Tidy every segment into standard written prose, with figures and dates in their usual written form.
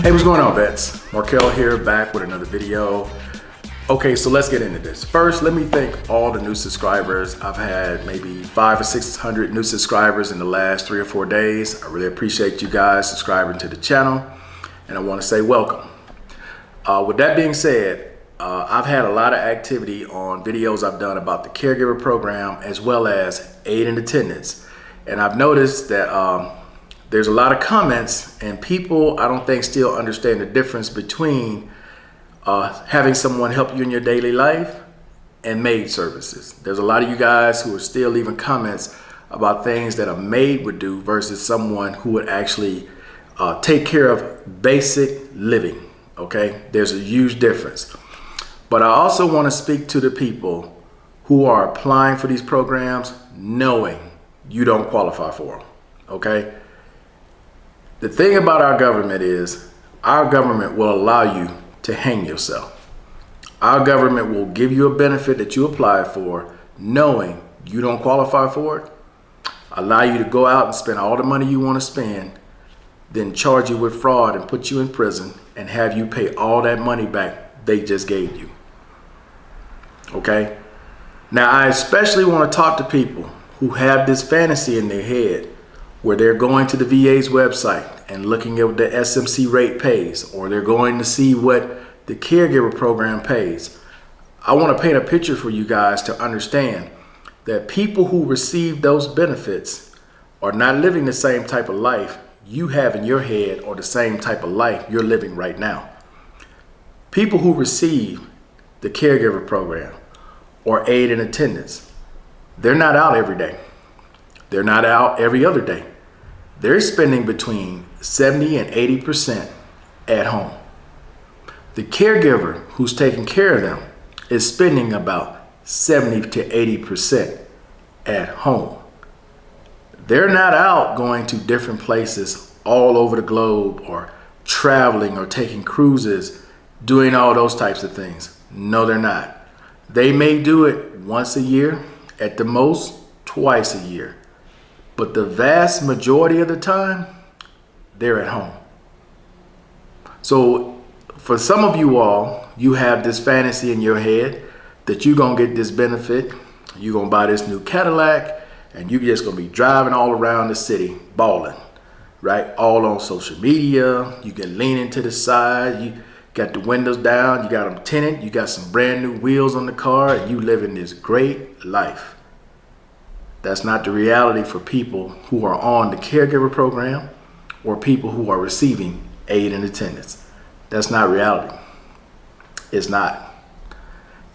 Hey, what's going on, vets? Markel here, back with another video. Okay, so let's get into this. First, let me thank all the new subscribers. I've had maybe 500 or 600 new subscribers in the last 3 or 4 days. I really appreciate you guys subscribing to the channel, and I want to say welcome. With that being said, I've had a lot of activity on videos I've done about the caregiver program as well as aid in attendance, and I've noticed that there's a lot of comments, and people, I don't think, still understand the difference between having someone help you in your daily life and maid services. There's a lot of you guys who are still leaving comments about things that a maid would do versus someone who would actually take care of basic living, okay? There's a huge difference. But I also want to speak to the people who are applying for these programs knowing you don't qualify for them, okay? The thing about our government is our government will allow you to hang yourself. Our government will give you a benefit that you apply for knowing you don't qualify for it, allow you to go out and spend all the money you want to spend, then charge you with fraud and put you in prison and have you pay all that money back they just gave you. Okay? Now, I especially want to talk to people who have this fantasy in their head where they're going to the VA's website and looking at what the SMC rate pays, or they're going to see what the caregiver program pays. I want to paint a picture for you guys to understand that people who receive those benefits are not living the same type of life you have in your head or the same type of life you're living right now. People who receive the caregiver program or aid in attendance, they're not out every day. They're not out every other day. They're spending between 70 and 80% at home. The caregiver who's taking care of them is spending about 70 to 80% at home. They're not out going to different places all over the globe or traveling or taking cruises, doing all those types of things. No, they're not. They may do it once a year, at the most twice a year. But the vast majority of the time, they're at home. So for some of you all, you have this fantasy in your head that you're gonna get this benefit, you're gonna buy this new Cadillac, and you're just gonna be driving all around the city, balling, right? All on social media, you can lean into the side, you got the windows down, you got them tinted, you got some brand new wheels on the car, and you living this great life. That's not the reality for people who are on the caregiver program or people who are receiving aid in attendance. That's not reality. It's not.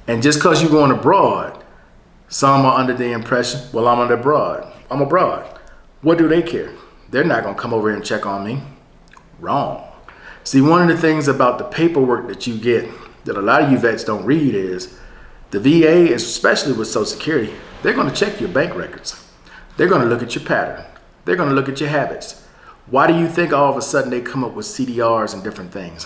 And just because you're going abroad, some are under the impression, well, I'm abroad. What do they care? They're not going to come over here and check on me. Wrong. See, one of the things about the paperwork that you get that a lot of you vets don't read is the VA, especially with Social Security, they're going to check your bank records. They're going to look at your pattern. They're going to look at your habits. Why do you think all of a sudden they come up with CDRs and different things?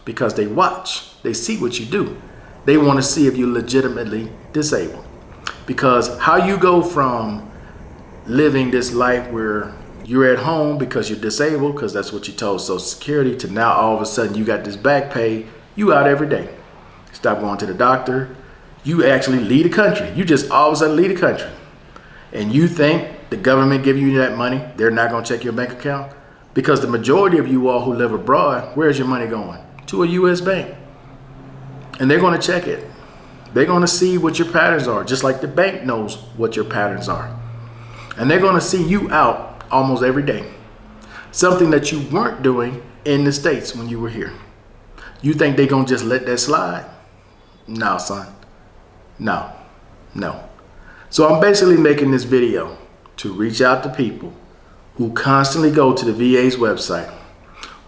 Because they watch. They see what you do. They want to see if you're legitimately disabled. Because how you go from living this life where you're at home because you're disabled, because that's what you told Social Security, to now all of a sudden you got this back pay, you out every day. Stop going to the doctor. You actually leave the country. You just all of a sudden leave the country. And you think the government giving you that money, they're not going to check your bank account? Because the majority of you all who live abroad, where's your money going? To a U.S. bank. And they're going to check it. They're going to see what your patterns are, just like the bank knows what your patterns are. And they're going to see you out almost every day. Something that you weren't doing in the States when you were here. You think they're going to just let that slide? No, son. No. So I'm basically making this video to reach out to people who constantly go to the VA's website,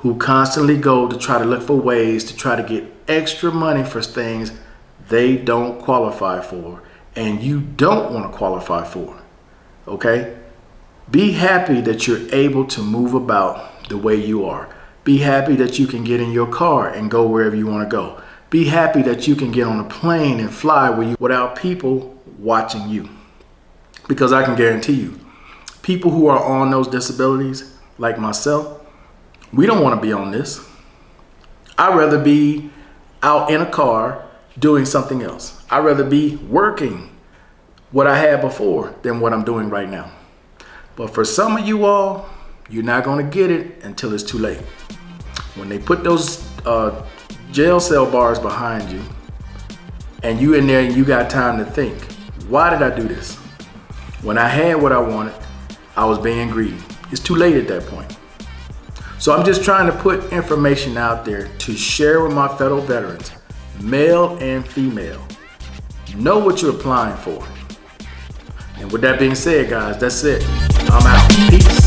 who constantly go to try to look for ways to try to get extra money for things they don't qualify for and you don't want to qualify for, okay? Be happy that you're able to move about the way you are. Be happy that you can get in your car and go wherever you want to go. Be happy that you can get on a plane and fly without people watching you. Because I can guarantee you, people who are on those disabilities, like myself, we don't want to be on this. I'd rather be out in a car doing something else. I'd rather be working what I had before than what I'm doing right now. But for some of you all, you're not gonna get it until it's too late. When they put those jail cell bars behind you and you in there and you got time to think, why did I do this? When I had what I wanted, I was being greedy. It's too late at that point. So I'm just trying to put information out there to share with my fellow veterans, male and female. Know what you're applying for. And with that being said, guys, that's it. I'm out. Peace.